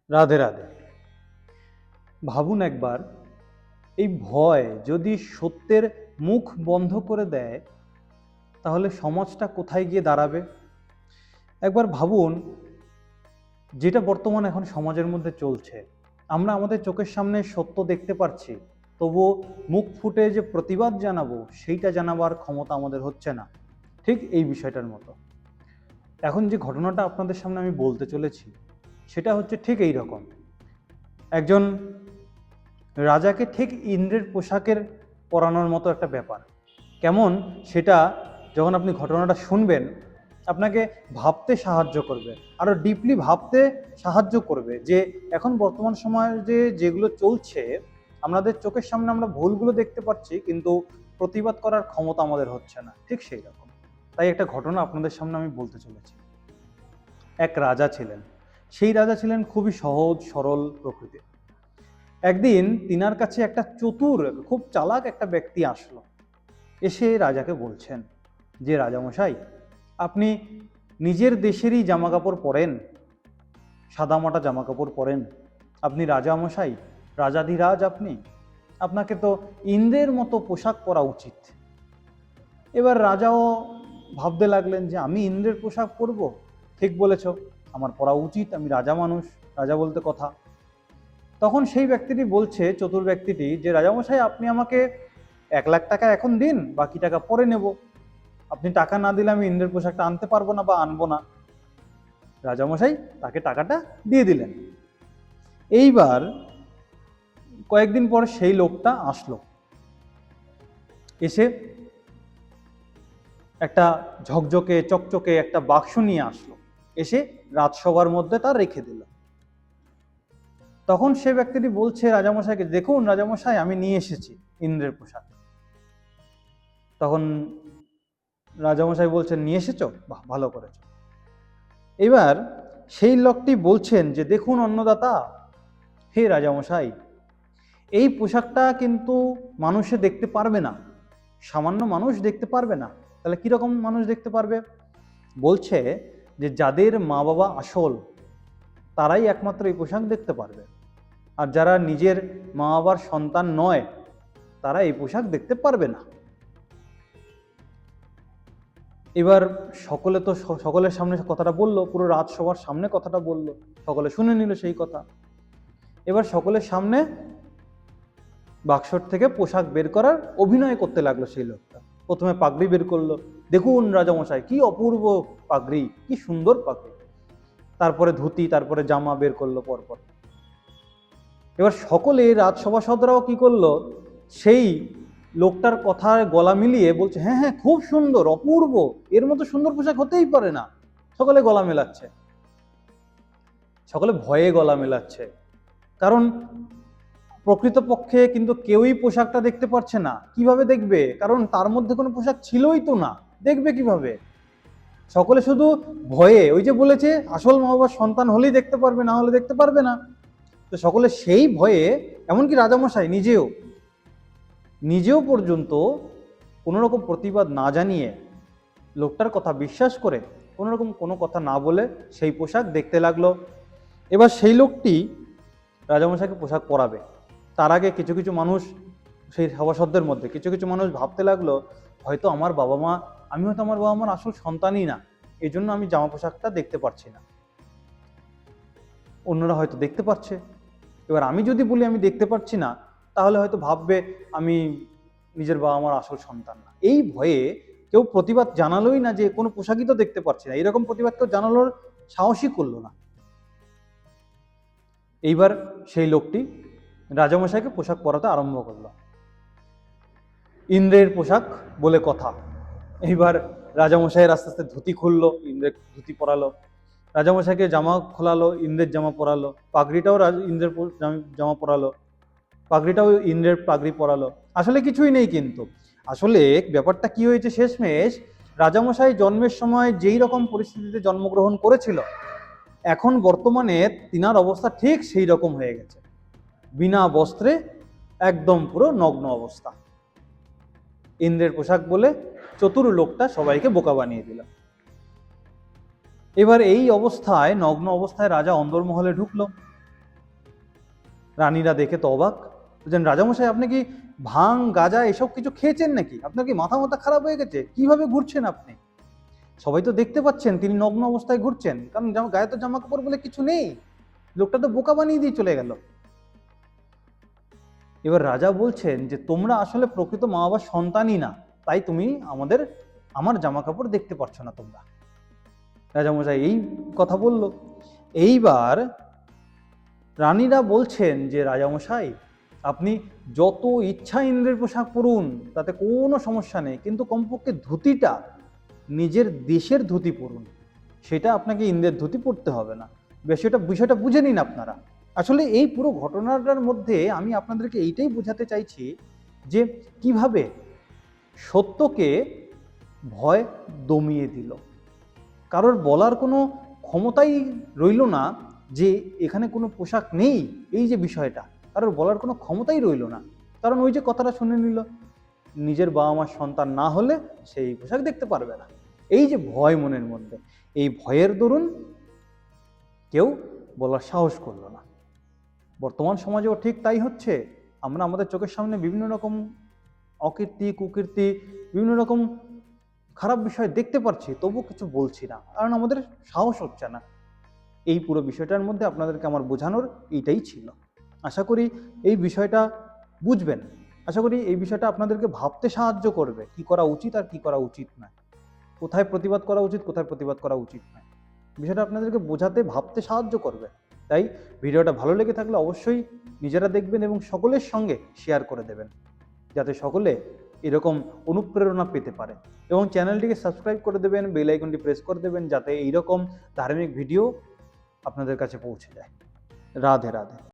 রাধে রাধে। ভাবুন একবার, এই ভয় যদি সত্যের মুখ বন্ধ করে দেয়, তাহলে সমাজটা কোথায় গিয়ে দাঁড়াবে? একবার ভাবুন, যেটা বর্তমান এখন সমাজের মধ্যে চলছে, আমরা আমাদের চোখের সামনে সত্য দেখতে পাচ্ছি, তবুও মুখ ফুটে যে প্রতিবাদ জানাবো সেইটা জানাবার ক্ষমতা আমাদের হচ্ছে না। ঠিক এই বিষয়টার মতো এখন যে ঘটনাটা আপনাদের সামনে আমি বলতে চলেছি, সেটা হচ্ছে ঠিক এই রকম। একজন রাজাকে ঠিক ইন্দ্রের পোশাকের পরানোর মতো একটা ব্যাপার। কেমন সেটা যখন আপনি ঘটনাটা শুনবেন, আপনাকে ভাবতে সাহায্য করবে, আরও ডিপলি ভাবতে সাহায্য করবে যে এখন বর্তমান সমাজে যেগুলো চলছে, আমাদের চোখের সামনে আমরা ভুলগুলো দেখতে পাচ্ছি, কিন্তু প্রতিবাদ করার ক্ষমতা আমাদের হচ্ছে না। ঠিক সেই রকম। তাই একটা ঘটনা আপনাদের সামনে আমি বলতে চলেছি। এক রাজা ছিলেন। সেই রাজা ছিলেন খুবই সহজ সরল প্রকৃতির। একদিন তিনার কাছে একটা চতুর, খুব চালাক একটা ব্যক্তি আসলো। এসে রাজাকে বলছেন যে, রাজামশাই, আপনি নিজের দেশেরই জামা কাপড় পরেন, সাদামাটা জামা কাপড় পরেন, আপনি রাজামশাই, রাজাধিরাজ আপনি, আপনাকে তো ইন্দ্রের মতো পোশাক পরা উচিত। এবার রাজাও ভাবতে লাগলেন যে আমি ইন্দ্রের পোশাক পরব? ঠিক বলেছ, আমার পরা উচিত, আমি রাজা মানুষ, রাজা বলতে কথা। তখন সেই ব্যক্তিটি বলছে, চতুর ব্যক্তিটি, যে রাজামশাই, আপনি আমাকে 1,00,000 টাকা এখন দিন, বাকি টাকা পরে নেব। আপনি টাকা না দিলে আমি ইন্দ্রের পোশাকটা আনতে পারবো না বা আনবো না। রাজামশাই তাকে টাকাটা দিয়ে দিলেন। এইবার কয়েকদিন পর সেই লোকটা আসলো, এসে একটা ঝকঝকে চকচকে একটা বাক্স নিয়ে আসলো, এসে রাজসভার মধ্যে তা রেখে দিল। তখন সে ব্যক্তিটি বলছে রাজামশাইকে, দেখুন রাজামশাই, আমি নিয়ে এসেছি ইন্দ্রের পোশাক। তখন রাজামশাই বলছেন, নিয়ে এসেছো? বাহ, ভালো করেছো। এবার সেই লোকটি বলছেন যে, দেখুন অন্নদাতা, হে রাজামশাই, এই পোশাকটা কিন্তু মানুষে দেখতে পারবে না, সামান্য মানুষ দেখতে পারবে না। তাহলে কিরকম মানুষ দেখতে পারবে? বলছে যে যাদের মা বাবা আসল, তারাই একমাত্র এই পোশাক দেখতে পারবে, আর যারা নিজের মা বাবার সন্তান নয়, তারা এই পোশাক দেখতে পারবে না। এবার সকলে তো সকলের সামনে কথাটা বললো, পুরো রাজসভার সামনে কথাটা বললো, সকলে শুনে নিল সেই কথা। এবার সকলের সামনে বাক্সর থেকে পোশাক বের করার অভিনয় করতে লাগলো সেই লোকটা। প্রথমে পাগড়ি বের করলো, দেখুন রাজামশাই, কি অপূর্ব পাগড়ি, কি সুন্দর পাগড়ি। তারপরে ধুতি, তারপরে জামা বের করলো পরপর। এবার সকলে রাজসভাসদরাও কি করলো, সেই লোকটার কথায় গলা মিলিয়ে বলছে, হ্যাঁ হ্যাঁ, খুব সুন্দর, অপূর্ব, এর মতো সুন্দর পোশাক হতেই পারে না। সকলে গলা মেলাচ্ছে, সকলে ভয়ে গলা মেলাচ্ছে। কারণ প্রকৃতপক্ষে কিন্তু কেউই পোশাকটা দেখতে পাচ্ছে না। কিভাবে দেখবে? কারণ তার মধ্যে কোনো পোশাক ছিলই তো না, দেখবে কিভাবে? সকলে শুধু ভয়ে, ওই যে বলেছে, আসল মা বাবার সন্তান হলেই দেখতে পারবে, না হলে দেখতে পারবে না। তো সকলে সেই ভয়ে, এমনকি রাজামশাই নিজেও পর্যন্ত কোনো রকম প্রতিবাদ না জানিয়ে, লোকটার কথা বিশ্বাস করে, কোনো রকম কোনো কথা না বলে সেই পোশাক দেখতে লাগলো। এবার সেই লোকটি রাজামশাইকে পোশাক পরাবে, তার আগে কিছু কিছু মানুষ, সেই সভাসদদের মধ্যে কিছু কিছু মানুষ ভাবতে লাগলো, হয়তো আমার বাবা মা, আমি হয়তো আমার বাবা মার আসল সন্তানই না, এই জন্য আমি জামা পোশাকটা দেখতে পারছি না, অন্যরা হয়তো দেখতে পাচ্ছে। এবার আমি যদি বলি আমি দেখতে পাচ্ছি না, তাহলে হয়তো ভাববে আমি নিজের বাবা মার আসল সন্তান না। এই ভয়ে কেউ প্রতিবাদ জানালোই না যে কোনো পোশাকই তো দেখতে পাচ্ছি না, এরকম প্রতিবাদ কেউ জানানোর সাহসই করলো না। এইবার সেই লোকটি রাজামশাইকে পোশাক পরাতে আরম্ভ করলো, ইন্দ্রের পোশাক বলে কথা। এইবার রাজামশাইয়ের আস্তে আস্তে ধুতি খুললো, ইন্দ্রের ধুতি পরালো, রাজামশাইকে জামা খোলালো, ইন্দ্রের জামা পরালো, পাগড়িটাও ইন্দ্রের জামা পরালো, পাগড়িটাও ইন্দ্রের পাগড়ি পরালো। আসলে কিছুই নেই, কিন্তু আসলে ব্যাপারটা কি হয়েছে, শেষমেশ রাজামশাই জন্মের সময় যেই রকম পরিস্থিতিতে জন্মগ্রহণ করেছিল, এখন বর্তমানে তিনার অবস্থা ঠিক সেই রকম হয়ে গেছে, বিনা বস্ত্রে, একদম পুরো নগ্ন অবস্থা। ইন্দ্রের পোশাক বলে চতুর লোকটা সবাইকে বোকা বানিয়ে দিল। এবার এই অবস্থায়, নগ্ন অবস্থায় রাজা অন্দরমহলে ঢুকলো। রানীরা দেখে তো অবাক, বলছেন রাজামশাই আপনি কি ভাং গাঁজা এসব কিছু খেয়েছেন নাকি? আপনার কি মাথা মাথা খারাপ হয়ে গেছে? কিভাবে ঘুরছেন আপনি? সবাই তো দেখতে পাচ্ছেন তিনি নগ্ন অবস্থায় ঘুরছেন, কারণ গায়ে তো জামা কাপড় বলে কিছু নেই। লোকটা তো বোকা বানিয়ে দিয়ে চলে গেল। এবার রাজা বলছেন যে তোমরা আসলে প্রকৃত মা বাবার সন্তানই না, তাই তুমি আমার জামা কাপড় দেখতে পাচ্ছ না তোমরা। রাজামশাই এই কথা বলল। এইবার রানীরা বলছেন যে রাজামশাই আপনি যত ইচ্ছা ইন্দ্রের পোশাক পরুন, তাতে কোনো সমস্যা নেই, কিন্তু কমপক্ষে ধুতিটা নিজের দেশের ধুতি পরুন, সেটা আপনাকে ইন্দ্রের ধুতি পরতে হবে না। বিষয়টা বুঝে নিন আপনারা। আসলে এই পুরো ঘটনাটার মধ্যে আমি আপনাদেরকে এইটাই বোঝাতে চাইছি যে কিভাবে সত্যকে ভয় দমিয়ে দিল। কারোর বলার কোনো ক্ষমতাই রইল না যে এখানে কোনো পোশাক নেই, এই যে বিষয়টা কারোর বলার কোনো ক্ষমতাই রইল না, কারণ ওই যে কথাটা শুনে নিল, নিজের বাবা মার সন্তান না হলে সেই পোশাক দেখতে পারবে না। এই যে ভয় মনের মধ্যে, এই ভয়ের দরুন কেউ বলার সাহস করলো না। বর্তমান সমাজেও ঠিক তাই হচ্ছে। আমরা আমাদের চোখের সামনে বিভিন্ন রকম অকীর্তি কুকীর্তি, বিভিন্ন রকম খারাপ বিষয় দেখতে পাচ্ছি, তবু কিছু বলছি না, কারণ আমাদের সাহস হচ্ছে না। এই পুরো বিষয়টার মধ্যে আপনাদেরকে আমার বোঝানোর এইটাই ছিল। আশা করি এই বিষয়টা বুঝবেন। আশা করি এই বিষয়টা আপনাদেরকে ভাবতে সাহায্য করবে কি করা উচিত আর কি করা উচিত নয়, কোথায় প্রতিবাদ করা উচিত কোথায় প্রতিবাদ করা উচিত নয়। বিষয়টা আপনাদেরকে বোঝাতে ভাবতে সাহায্য করবে। তাই ভিডিওটা ভালো লেগে থাকলে অবশ্যই নিজেরা দেখবেন এবং সকলের সঙ্গে শেয়ার করে দেবেন, যাতে সকলে এরকম অনুপ্রেরণা পেতে পারে। এবং চ্যানেলটিকে সাবস্ক্রাইব করে দেবেন, বেল আইকনটি প্রেস করে দেবেন, যাতে এইরকম ধার্মিক ভিডিও আপনাদের কাছে পৌঁছে যায়। রাধে রাধে।